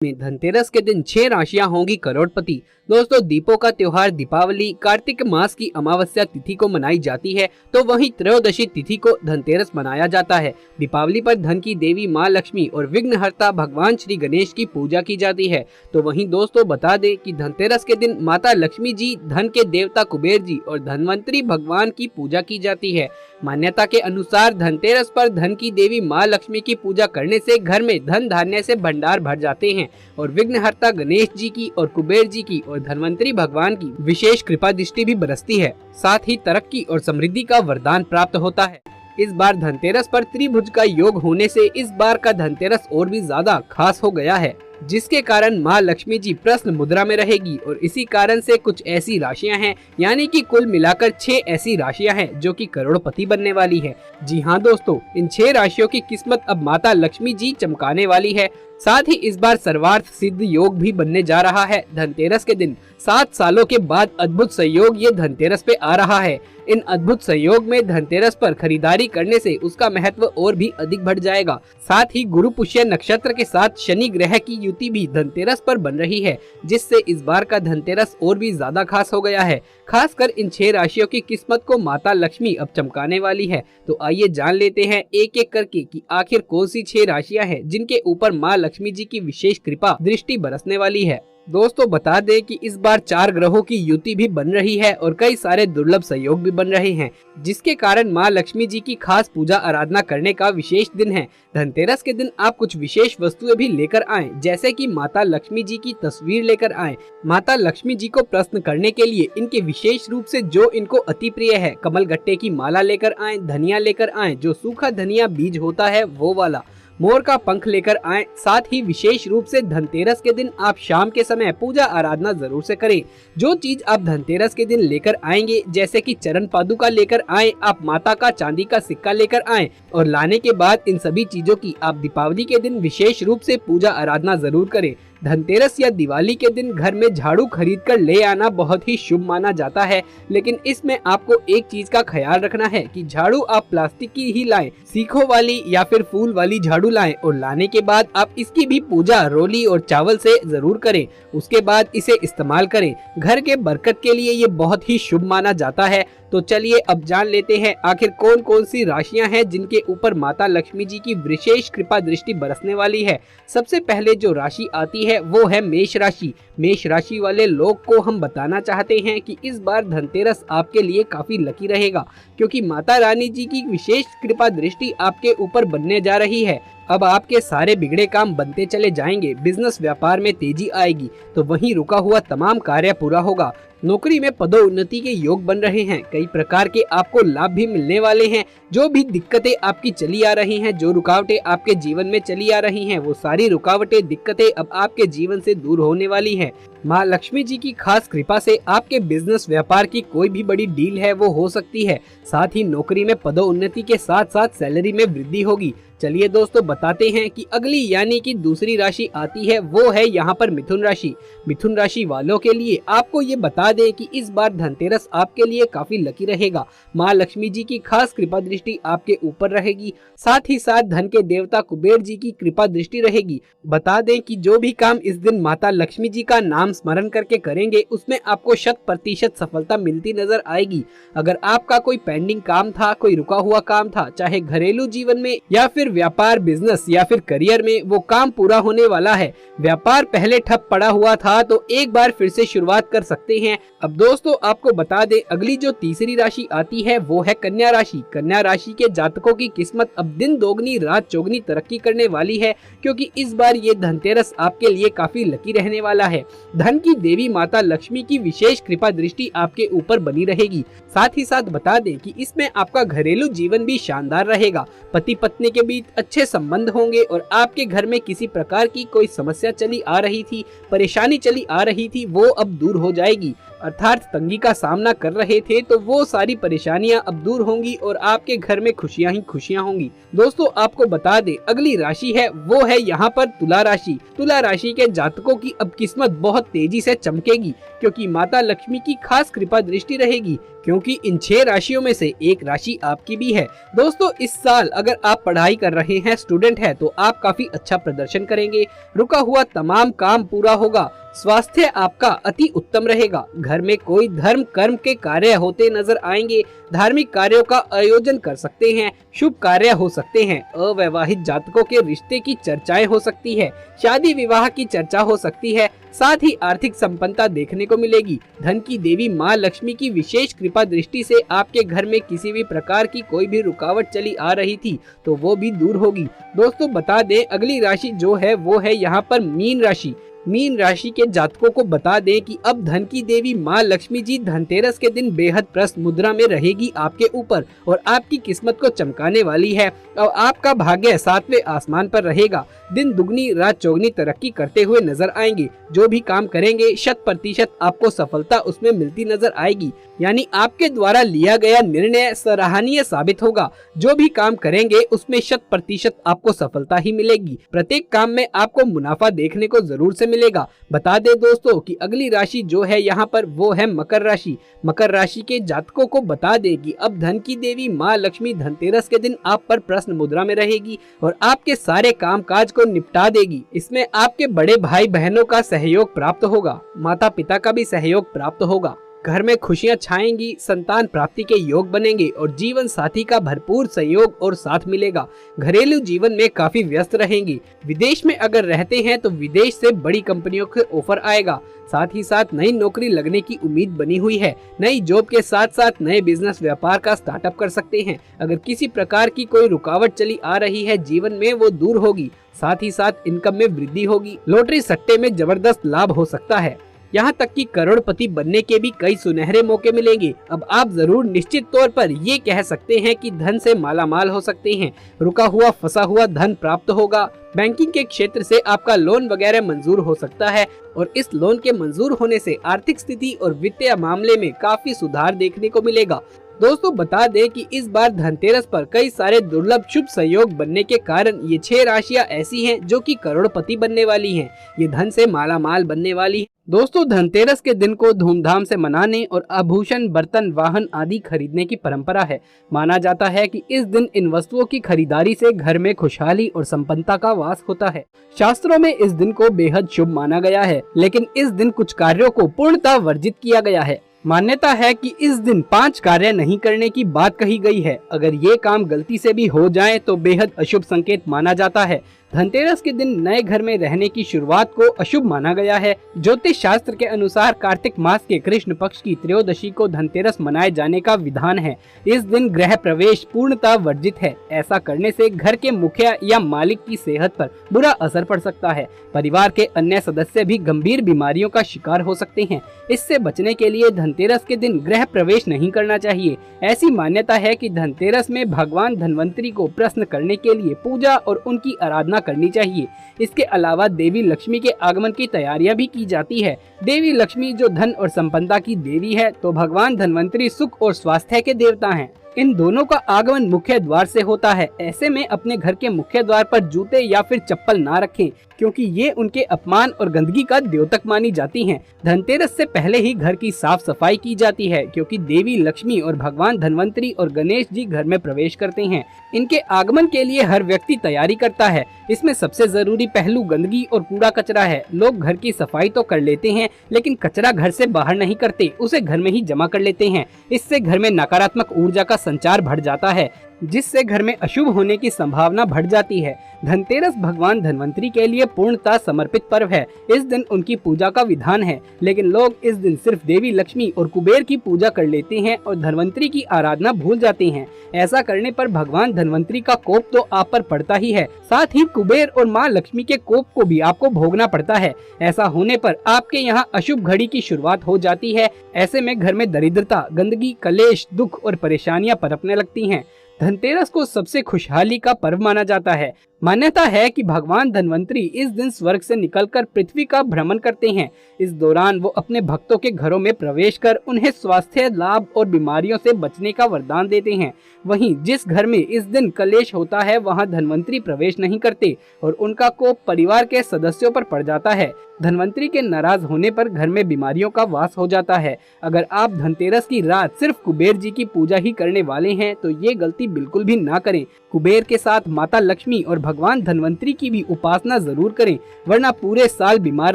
में धनतेरस के दिन 6 राशियां होंगी करोड़पति। दोस्तों, दीपों का त्योहार दीपावली कार्तिक मास की अमावस्या तिथि को मनाई जाती है, तो वहीं त्रयोदशी तिथि को धनतेरस मनाया जाता है। दीपावली पर धन की देवी माँ लक्ष्मी और विघ्नहर्ता भगवान श्री गणेश की पूजा की जाती है। तो वहीं दोस्तों बता दें कि धनतेरस के दिन माता लक्ष्मी जी, धन के देवता कुबेर जी और धनवंतरी भगवान की पूजा की जाती है। मान्यता के अनुसार धनतेरस पर धन की देवी माँ लक्ष्मी की पूजा करने से घर में धन धान्य से भंडार भर जाते हैं और विघ्नहर्ता गणेश जी की और कुबेर जी की और धनवंतरी भगवान की विशेष कृपा दृष्टि भी बरसती है। साथ ही तरक्की और समृद्धि का वरदान प्राप्त होता है। इस बार धनतेरस पर त्रिभुज का योग होने से इस बार का धनतेरस और भी ज्यादा खास हो गया है, जिसके कारण माँ लक्ष्मी जी प्रश्न मुद्रा में रहेगी और इसी कारण से कुछ ऐसी राशियां हैं, यानी कि कुल मिलाकर 6 ऐसी राशियां हैं जो कि करोड़पति बनने वाली है। जी हाँ दोस्तों, इन 6 राशियों की किस्मत अब माता लक्ष्मी जी चमकाने वाली है। साथ ही इस बार सर्वार्थ सिद्ध योग भी बनने जा रहा है। धनतेरस के दिन 7 सालों के बाद अद्भुत संयोग ये धनतेरस पे आ रहा है। इन अद्भुत संयोग में धनतेरस पर खरीदारी करने से उसका महत्व और भी अधिक बढ़ जाएगा। साथ ही गुरु पुष्य नक्षत्र के साथ शनि ग्रह की युति भी धनतेरस पर बन रही है, जिससे इस बार का धनतेरस और भी ज्यादा खास हो गया है। खासकर इन 6 राशियों की किस्मत को माता लक्ष्मी अब चमकाने वाली है। तो आइए जान लेते हैं एक एक करके कि आखिर कौन सी 6 राशियां हैं जिनके ऊपर माँ लक्ष्मी जी की विशेष कृपा दृष्टि बरसने वाली है। दोस्तों बता दें कि इस बार 4 ग्रहों की युति भी बन रही है और कई सारे दुर्लभ संयोग भी बन रहे हैं, जिसके कारण माँ लक्ष्मी जी की खास पूजा आराधना करने का विशेष दिन है। धनतेरस के दिन आप कुछ विशेष वस्तुएं भी लेकर आएं, जैसे कि माता लक्ष्मी जी की तस्वीर लेकर आएं। माता लक्ष्मी जी को प्रसन्न करने के लिए इनके विशेष रूप से जो इनको अति प्रिय है, कमल गट्टे की माला लेकर आएं, धनिया लेकर आएं, जो सूखा धनिया बीज होता है वो वाला, मोर का पंख लेकर आएं। साथ ही विशेष रूप से धनतेरस के दिन आप शाम के समय पूजा आराधना जरूर से करें। जो चीज आप धनतेरस के दिन लेकर आएंगे, जैसे कि चरण पादुका लेकर आएं, आप माता का चांदी का सिक्का लेकर आएं और लाने के बाद इन सभी चीजों की आप दीपावली के दिन विशेष रूप से पूजा आराधना जरूर करें। धनतेरस या दिवाली के दिन घर में झाड़ू खरीद कर ले आना बहुत ही शुभ माना जाता है, लेकिन इसमें आपको एक चीज का ख्याल रखना है कि झाड़ू आप प्लास्टिक की ही लाएं, सीखों वाली या फिर फूल वाली झाड़ू लाएं और लाने के बाद आप इसकी भी पूजा रोली और चावल से जरूर करें। उसके बाद इसे इस्तेमाल करें। घर के बरकत के लिए ये बहुत ही शुभ माना जाता है। तो चलिए अब जान लेते हैं आखिर कौन कौन सी राशियां हैं जिनके ऊपर माता लक्ष्मी जी की विशेष कृपा दृष्टि बरसने वाली है। सबसे पहले जो राशि आती है वो है मेष राशि। मेष राशि वाले लोग को हम बताना चाहते हैं कि इस बार धनतेरस आपके लिए काफी लकी रहेगा, क्योंकि माता रानी जी की विशेष कृपा दृष्टि आपके ऊपर बनने जा रही है। अब आपके सारे बिगड़े काम बनते चले जाएंगे, बिजनेस व्यापार में तेजी आएगी, तो वहीं रुका हुआ तमाम कार्य पूरा होगा। नौकरी में पदोन्नति के योग बन रहे हैं। कई प्रकार के आपको लाभ भी मिलने वाले हैं। जो भी दिक्कतें आपकी चली आ रही हैं, जो रुकावटें आपके जीवन में चली आ रही हैं, वो सारी रुकावटें दिक्कतें अब आपके जीवन से दूर होने वाली हैं। माँ लक्ष्मी जी की खास कृपा से आपके बिजनेस व्यापार की कोई भी बड़ी डील है वो हो सकती है। साथ ही नौकरी में पदोन्नति के साथ साथ सैलरी में वृद्धि होगी। चलिए दोस्तों बताते हैं कि अगली यानी कि दूसरी राशि आती है वो है यहाँ पर मिथुन राशि। मिथुन राशि वालों के लिए आपको ये बता दें कि इस बार धनतेरस आपके लिए काफी लकी रहेगा। माँ लक्ष्मी जी की खास कृपा दृष्टि आपके ऊपर रहेगी। साथ ही साथ धन के देवता कुबेर जी की कृपा दृष्टि रहेगी। बता दें कि जो भी काम इस दिन माता लक्ष्मी जी का नाम स्मरण करके करेंगे, उसमें आपको 100% सफलता मिलती नजर आएगी। अगर आपका कोई पेंडिंग काम था, कोई रुका हुआ काम था, चाहे घरेलू जीवन में या फिर व्यापार बिजनेस या फिर करियर में, वो काम पूरा होने वाला है। व्यापार पहले ठप पड़ा हुआ था तो एक बार फिर से शुरुआत कर सकते हैं। अब दोस्तों आपको बता दें अगली जो तीसरी राशि आती है वो है कन्या राशि। कन्या राशि के जातकों की किस्मत अब दिन दोगुनी रात चौगुनी तरक्की करने वाली है, क्योंकि इस बार ये धनतेरस आपके लिए काफी लकी रहने वाला है। धन की देवी माता लक्ष्मी की विशेष कृपा दृष्टि आपके ऊपर बनी रहेगी। साथ ही साथ बता दें कि इसमें आपका घरेलू जीवन भी शानदार रहेगा। पति पत्नी के बीच अच्छे संबंध होंगे और आपके घर में किसी प्रकार की कोई समस्या चली आ रही थी, परेशानी चली आ रही थी, वो अब दूर हो जाएगी। अर्थात तंगी का सामना कर रहे थे, तो वो सारी परेशानियां अब दूर होंगी और आपके घर में खुशियां ही खुशियां होंगी। दोस्तों आपको बता दें, अगली राशि है वो है यहाँ पर तुला राशि। तुला राशि के जातकों की अब किस्मत बहुत तेजी से चमकेगी, क्योंकि माता लक्ष्मी की खास कृपा दृष्टि रहेगी, क्योंकि इन 6 राशियों में से एक राशि आपकी भी है। दोस्तों इस साल अगर आप पढ़ाई कर रहे हैं, स्टूडेंट है, तो आप काफी अच्छा प्रदर्शन करेंगे। रुका हुआ तमाम काम पूरा होगा। स्वास्थ्य आपका अति उत्तम रहेगा। घर में कोई धर्म कर्म के कार्य होते नजर आएंगे। धार्मिक कार्यों का आयोजन कर सकते हैं। शुभ कार्य हो सकते हैं। अविवाहित जातकों के रिश्ते की चर्चाएं हो सकती है। शादी विवाह की चर्चा हो सकती है। साथ ही आर्थिक संपन्नता देखने को मिलेगी। धन की देवी माँ लक्ष्मी की विशेष कृपा दृष्टि से आपके घर में किसी भी प्रकार की कोई भी रुकावट चली आ रही थी तो वो भी दूर होगी। दोस्तों बता दें, अगली राशि जो है वो है यहाँ पर मीन राशि। मीन राशि के जातकों को बता दें कि अब धन की देवी माँ लक्ष्मी जी धनतेरस के दिन बेहद प्रसन्न मुद्रा में रहेगी आपके ऊपर और आपकी किस्मत को चमकाने वाली है और आपका भाग्य 7वें आसमान पर रहेगा। दिन दुगनी रात चौगनी तरक्की करते हुए नजर आएंगे। जो भी काम करेंगे 100% आपको सफलता उसमें मिलती नजर आएगी। यानी आपके द्वारा लिया गया निर्णय सराहनीय साबित होगा। जो भी काम करेंगे उसमें 100% आपको सफलता ही मिलेगी। प्रत्येक काम में आपको मुनाफा देखने को जरूर से मिलेगा। बता दे दोस्तों कि अगली राशि जो है यहाँ पर वो है मकर राशि। मकर राशि के जातकों को बता दे कि अब धन की देवी माँ लक्ष्मी धनतेरस के दिन आप पर प्रसन्न मुद्रा में रहेगी और आपके सारे काम काज को निपटा देगी। इसमें आपके बड़े भाई बहनों का सहयोग प्राप्त होगा। माता पिता का भी सहयोग प्राप्त होगा। घर में खुशियां छाएंगी। संतान प्राप्ति के योग बनेंगे और जीवन साथी का भरपूर सहयोग और साथ मिलेगा। घरेलू जीवन में काफी व्यस्त रहेंगी। विदेश में अगर रहते हैं तो विदेश से बड़ी कंपनियों के ऑफर आएगा। साथ ही साथ नई नौकरी लगने की उम्मीद बनी हुई है। नई जॉब के साथ साथ नए बिजनेस व्यापार का स्टार्टअप कर सकते हैं। अगर किसी प्रकार की कोई रुकावट चली आ रही है जीवन में, वो दूर होगी। साथ ही साथ इनकम में वृद्धि होगी। लॉटरी सट्टे में जबरदस्त लाभ हो सकता है। यहाँ तक कि करोड़पति बनने के भी कई सुनहरे मौके मिलेंगे। अब आप जरूर निश्चित तौर पर ये कह सकते हैं कि धन से मालामाल हो सकते हैं। रुका हुआ फंसा हुआ धन प्राप्त होगा। बैंकिंग के क्षेत्र से आपका लोन वगैरह मंजूर हो सकता है और इस लोन के मंजूर होने से आर्थिक स्थिति और वित्तीय मामले में काफी सुधार देखने को मिलेगा। दोस्तों बता दें कि इस बार धनतेरस पर कई सारे दुर्लभ शुभ संयोग बनने के कारण ये 6 राशियां ऐसी हैं जो कि करोड़पति बनने वाली हैं। ये धन से मालामाल बनने वाली है। दोस्तों धनतेरस के दिन को धूमधाम से मनाने और आभूषण, बर्तन, वाहन आदि खरीदने की परंपरा है। माना जाता है कि इस दिन इन वस्तुओं की खरीदारी से घर में खुशहाली और संपन्नता का वास होता है। शास्त्रों में इस दिन को बेहद शुभ माना गया है, लेकिन इस दिन कुछ कार्यों को पूर्णतः वर्जित किया गया है। मान्यता है कि इस दिन 5 कार्य नहीं करने की बात कही गई है। अगर ये काम गलती से भी हो जाए तो बेहद अशुभ संकेत माना जाता है। धनतेरस के दिन नए घर में रहने की शुरुआत को अशुभ माना गया है। ज्योतिष शास्त्र के अनुसार कार्तिक मास के कृष्ण पक्ष की त्रयोदशी को धनतेरस मनाए जाने का विधान है। इस दिन गृह प्रवेश पूर्णतः वर्जित है। ऐसा करने से घर के मुखिया या मालिक की सेहत पर बुरा असर पड़ सकता है। परिवार के अन्य सदस्य भी गंभीर बीमारियों का शिकार हो सकते हैं। इससे बचने के लिए धनतेरस के दिन गृह प्रवेश नहीं करना चाहिए। ऐसी मान्यता है कि धनतेरस में भगवान धनवंतरी को प्रसन्न करने के लिए पूजा और उनकी आराधना करनी चाहिए। इसके अलावा देवी लक्ष्मी के आगमन की तैयारियां भी की जाती है। देवी लक्ष्मी जो धन और संपन्नता की देवी है, तो भगवान धनवंतरी सुख और स्वास्थ्य के देवता हैं। इन दोनों का आगमन मुख्य द्वार से होता है। ऐसे में अपने घर के मुख्य द्वार पर जूते या फिर चप्पल ना रखें, क्योंकि ये उनके अपमान और गंदगी का द्योतक मानी जाती हैं। धनतेरस से पहले ही घर की साफ सफाई की जाती है, क्योंकि देवी लक्ष्मी और भगवान धनवंतरी और गणेश जी घर में प्रवेश करते हैं। इनके आगमन के लिए हर व्यक्ति तैयारी करता है। इसमें सबसे जरूरी पहलू गंदगी और कूड़ा कचरा है। लोग घर की सफाई तो कर लेते हैं, लेकिन कचरा घर से बाहर नहीं करते, उसे घर में ही जमा कर लेते हैं। इससे घर में नकारात्मक ऊर्जा का संचार बढ़ जाता है, जिससे घर में अशुभ होने की संभावना बढ़ जाती है। धनतेरस भगवान धनवंतरी के लिए पूर्णतः समर्पित पर्व है। इस दिन उनकी पूजा का विधान है, लेकिन लोग इस दिन सिर्फ देवी लक्ष्मी और कुबेर की पूजा कर लेते हैं और धनवंतरी की आराधना भूल जाते हैं। ऐसा करने पर भगवान धनवंतरी का कोप तो आप पर पड़ता ही है, साथ ही कुबेर और माँ लक्ष्मी के कोप को भी आपको भोगना पड़ता है। ऐसा होने पर आपके यहाँ अशुभ घड़ी की शुरुआत हो जाती है। ऐसे में घर में दरिद्रता, गंदगी, कलेश, दुख और परेशानियां पनपने लगती हैं। धनतेरस को सबसे खुशहाली का पर्व माना जाता है। मान्यता है कि भगवान धन्वंतरी इस दिन स्वर्ग से निकलकर पृथ्वी का भ्रमण करते हैं। इस दौरान वो अपने भक्तों के घरों में प्रवेश कर उन्हें स्वास्थ्य लाभ और बीमारियों से बचने का वरदान देते हैं। वहीं जिस घर में इस दिन कलेश होता है वहां धन्वंतरी प्रवेश नहीं करते और उनका कोप परिवार के सदस्यों पर पड़ जाता है। धन्वंतरी के नाराज होने पर घर में बीमारियों का वास हो जाता है। अगर आप धनतेरस की रात सिर्फ कुबेर जी की पूजा ही करने वाले हैं तो ये गलती बिल्कुल भी ना करें। कुबेर के साथ माता लक्ष्मी और भगवान धन्वंतरी की भी उपासना जरूर करें, वरना पूरे साल बीमार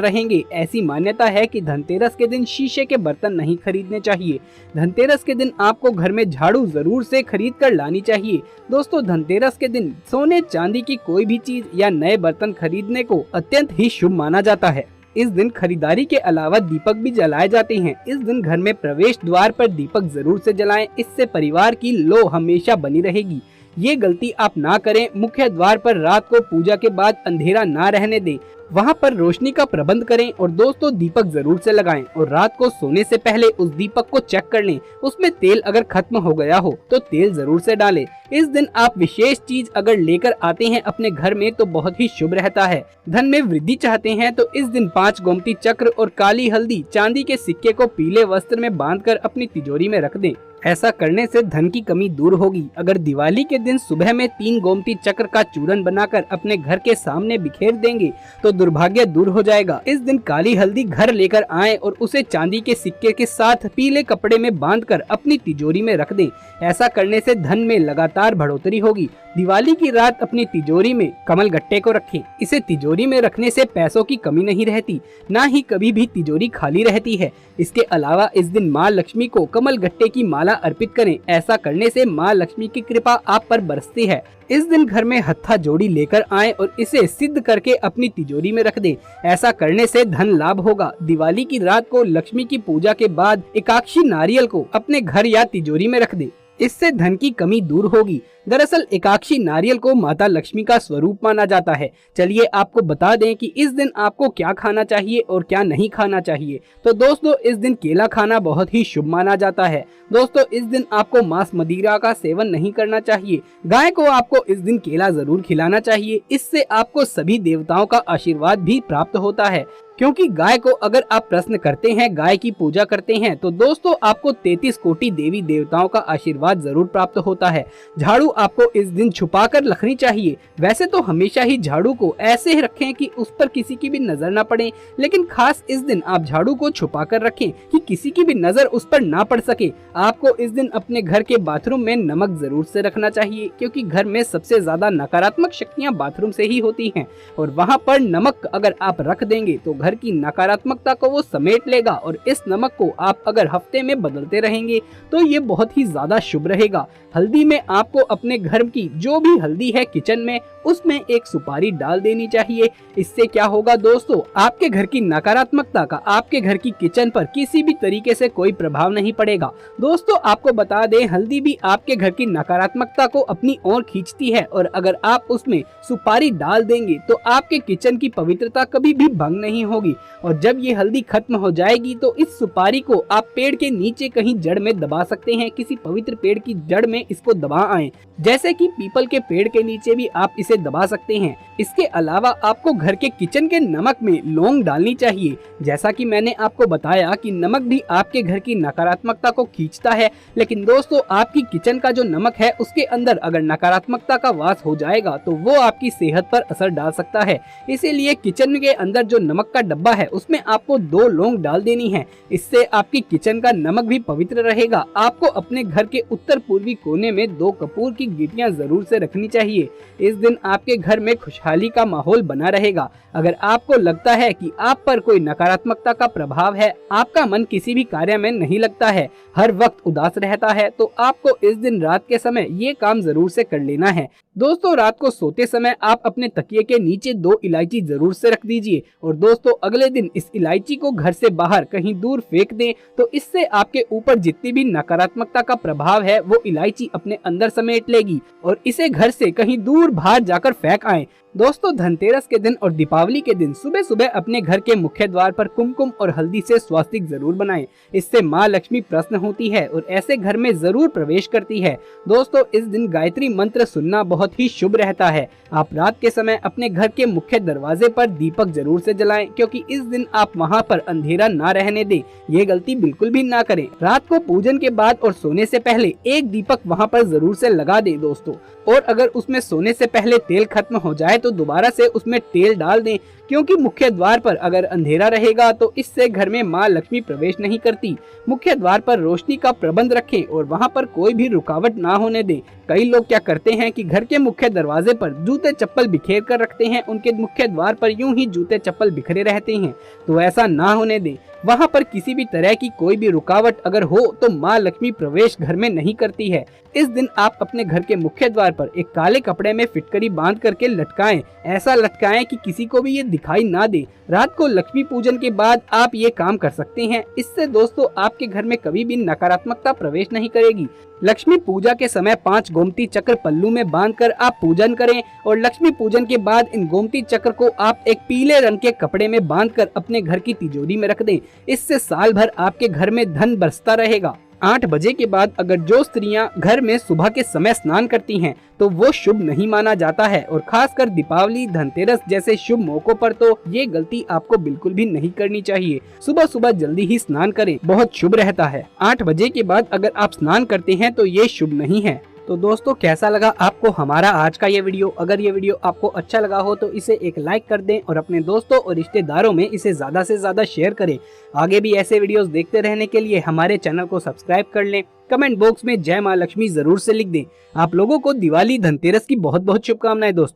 रहेंगे। ऐसी मान्यता है कि धनतेरस के दिन शीशे के बर्तन नहीं खरीदने चाहिए। धनतेरस के दिन आपको घर में झाड़ू जरूर से खरीद कर लानी चाहिए। दोस्तों, धनतेरस के दिन सोने चांदी की कोई भी चीज या नए बर्तन खरीदने को अत्यंत ही शुभ माना जाता है। इस दिन खरीदारी के अलावा दीपक भी जलाए जाते हैं। इस दिन घर में प्रवेश द्वार पर दीपक जरूर से जलाएं, इससे परिवार की लो हमेशा बनी रहेगी। ये गलती आप ना करें। मुख्य द्वार पर रात को पूजा के बाद अंधेरा ना रहने दें, वहाँ पर रोशनी का प्रबंध करें और दोस्तों दीपक जरूर से लगाएं और रात को सोने से पहले उस दीपक को चेक कर लें। उसमें तेल अगर खत्म हो गया हो तो तेल जरूर से डालें। इस दिन आप विशेष चीज अगर लेकर आते हैं अपने घर में तो बहुत ही शुभ रहता है। धन में वृद्धि चाहते हैं तो इस दिन 5 गोमती चक्र और काली हल्दी चांदी के सिक्के को पीले वस्त्र में बांधकर अपनी तिजोरी में रख दें। ऐसा करने से धन की कमी दूर होगी। अगर दिवाली के दिन सुबह में 3 गोमती चक्र का चूरन बनाकर अपने घर के सामने बिखेर देंगे तो दुर्भाग्य दूर हो जाएगा। इस दिन काली हल्दी घर लेकर आएं और उसे चांदी के सिक्के के साथ पीले कपड़े में बांधकर अपनी तिजोरी में रख दें। ऐसा करने से धन में लगातार बढ़ोतरी होगी। दिवाली की रात अपनी तिजोरी में कमल गट्टे को रखें। इसे तिजोरी में रखने से पैसों की कमी नहीं रहती, ना ही कभी भी तिजोरी खाली रहती है। इसके अलावा इस दिन माँ लक्ष्मी को कमल गट्टे की माला अर्पित करें। ऐसा करने से माँ लक्ष्मी की कृपा आप पर बरसती है। इस दिन घर में हत्था जोड़ी लेकर आएं और इसे सिद्ध करके अपनी तिजोरी में रख दें। ऐसा करने से धन लाभ होगा। दिवाली की रात को लक्ष्मी की पूजा के बाद एकाक्षी नारियल को अपने घर या तिजोरी में रख दें। इससे धन की कमी दूर होगी। दरअसल एकाक्षी नारियल को माता लक्ष्मी का स्वरूप माना जाता है। चलिए आपको बता दें कि इस दिन आपको क्या खाना चाहिए और क्या नहीं खाना चाहिए। तो दोस्तों, इस दिन केला खाना बहुत ही शुभ माना जाता है। दोस्तों, इस दिन आपको मांस मदिरा का सेवन नहीं करना चाहिए। गाय को आपको इस दिन केला जरूर खिलाना चाहिए। इससे आपको सभी देवताओं का आशीर्वाद भी प्राप्त होता है, क्योंकि गाय को अगर आप प्रश्न करते हैं, गाय की पूजा करते हैं तो दोस्तों आपको 33 कोटि देवी देवताओं का आशीर्वाद जरूर प्राप्त होता है। झाड़ू आपको इस दिन छुपा कर रखनी चाहिए। वैसे तो हमेशा ही झाड़ू को ऐसे ही रखें कि उस पर किसी की भी नजर न पड़े, लेकिन खास इस दिन आप झाड़ू को छुपा कर रखें कि किसी की भी नजर उस पर ना पड़ सके। आपको इस दिन अपने घर के बाथरूम में नमक जरूर से रखना चाहिए, क्योंकि घर में सबसे ज्यादा नकारात्मक शक्तियाँ बाथरूम से ही होती है और वहाँ पर नमक अगर आप रख देंगे तो घर की नकारात्मकता को वो समेट लेगा और इस नमक को आप अगर हफ्ते में बदलते रहेंगे तो ये बहुत ही ज्यादा शुभ रहेगा। हल्दी में आपको अपने घर की जो भी हल्दी है किचन में, उसमें एक सुपारी डाल देनी चाहिए। इससे क्या होगा दोस्तों, आपके घर की नकारात्मकता का आपके घर की किचन पर किसी भी तरीके से कोई प्रभाव नहीं पड़ेगा। दोस्तों आपको बता दें, हल्दी भी आपके घर की नकारात्मकता को अपनी ओर खींचती है और अगर आप उसमें सुपारी डाल देंगे तो आपके किचन की पवित्रता कभी भी भंग नहीं होगी। और जब ये हल्दी खत्म हो जाएगी तो इस सुपारी को आप पेड़ के नीचे कहीं जड़ में दबा सकते हैं। किसी पवित्र पेड़ की जड़ में इसको दबा आए, जैसे कि पीपल के पेड़ के नीचे भी आप इसे दबा सकते हैं। इसके अलावा आपको घर के किचन के नमक में लौंग डालनी चाहिए। जैसा कि मैंने आपको बताया कि नमक भी आपके घर की नकारात्मकता को खींचता है, लेकिन दोस्तों आपकी किचन का जो नमक है उसके अंदर अगर नकारात्मकता का वास हो जाएगा तो वो आपकी सेहत पर असर डाल सकता है। इसीलिए किचन के अंदर जो नमक का डब्बा है उसमें आपको 2 लौंग डाल देनी है। इससे आपकी किचन का नमक भी पवित्र रहेगा। आपको अपने घर के उत्तर पूर्वी कोने में 2 कपूर की गिट्टियां जरूर से रखनी चाहिए। इस दिन आपके घर में खुशहाली का माहौल बना रहेगा। अगर आपको लगता है कि आप पर कोई नकारात्मकता का प्रभाव है, आपका मन किसी भी कार्य में नहीं लगता है, हर वक्त उदास रहता है, तो आपको इस दिन रात के समय ये काम जरूर से कर लेना है। दोस्तों रात को सोते समय आप अपने तकिए के नीचे 2 इलायची जरूर से रख दीजिए और दोस्तों अगले दिन इस इलायची को घर से बाहर कहीं दूर फेंक दें, तो इससे आपके ऊपर जितनी भी नकारात्मकता का प्रभाव है वो इलायची अपने अंदर समेट लेगी और इसे घर से कहीं दूर बाहर जाकर फेंक आए। दोस्तों धनतेरस के दिन और दीपावली के दिन सुबह सुबह अपने घर के मुख्य द्वार पर कुमकुम और हल्दी से स्वास्तिक जरूर बनाएं। इससे माँ लक्ष्मी प्रसन्न होती है और ऐसे घर में जरूर प्रवेश करती है। दोस्तों इस दिन गायत्री मंत्र सुनना बहुत ही शुभ रहता है। आप रात के समय अपने घर के मुख्य दरवाजे पर दीपक जरूर से जलाएं, क्योंकि इस दिन आप वहाँ पर अंधेरा ना रहने दें। ये गलती बिल्कुल भी ना करें। रात को पूजन के बाद और सोने से पहले एक दीपक वहाँ पर जरूर से लगा दें दोस्तों। और अगर उसमें सोने से पहले तेल खत्म हो जाए तो दोबारा से उसमें तेल डाल दें, क्योंकि मुख्य द्वार पर अगर अंधेरा रहेगा तो इससे घर में माँ लक्ष्मी प्रवेश नहीं करती। मुख्य द्वार पर रोशनी का प्रबंध रखें और वहाँ पर कोई भी रुकावट ना होने दें। कई लोग क्या करते हैं कि घर के मुख्य दरवाजे पर जूते चप्पल बिखेर कर रखते हैं। उनके मुख्य द्वार पर यूं ही जूते चप्पल बिखरे रहते हैं, तो ऐसा ना होने दें। वहाँ पर किसी भी तरह की कोई भी रुकावट अगर हो तो माँ लक्ष्मी प्रवेश घर में नहीं करती है। इस दिन आप अपने घर के मुख्य द्वार पर एक काले कपड़े में फिटकरी बांध करके लटकाएं। ऐसा लटकाएं कि किसी को भी ये दिखाई ना दे। रात को लक्ष्मी पूजन के बाद आप ये काम कर सकते हैं। इससे दोस्तों आपके घर में कभी भी नकारात्मकता प्रवेश नहीं करेगी। लक्ष्मी पूजा के समय 5 गोमती चक्र पल्लू में बांधकर आप पूजन करें और लक्ष्मी पूजन के बाद इन गोमती चक्र को आप एक पीले रंग के कपड़े में बांधकर अपने घर की तिजोरी में रख दें। इससे साल भर आपके घर में धन बरसता रहेगा। 8 बजे के बाद अगर जो स्त्रियां घर में सुबह के समय स्नान करती हैं तो वो शुभ नहीं माना जाता है, और खासकर दीपावली, धनतेरस जैसे शुभ मौकों पर तो ये गलती आपको बिल्कुल भी नहीं करनी चाहिए। सुबह सुबह जल्दी ही स्नान करें, बहुत शुभ रहता है। 8 बजे के बाद अगर आप स्नान करते हैं तो ये शुभ नहीं है। तो दोस्तों कैसा लगा आपको हमारा आज का ये वीडियो? अगर ये वीडियो आपको अच्छा लगा हो तो इसे एक लाइक कर दें और अपने दोस्तों और रिश्तेदारों में इसे ज्यादा से ज्यादा शेयर करें। आगे भी ऐसे वीडियोस देखते रहने के लिए हमारे चैनल को सब्सक्राइब कर लें। कमेंट बॉक्स में जय माँ लक्ष्मी जरूर से लिख दें। आप लोगों को दिवाली, धनतेरस की बहुत बहुत शुभकामनाएं दोस्तों।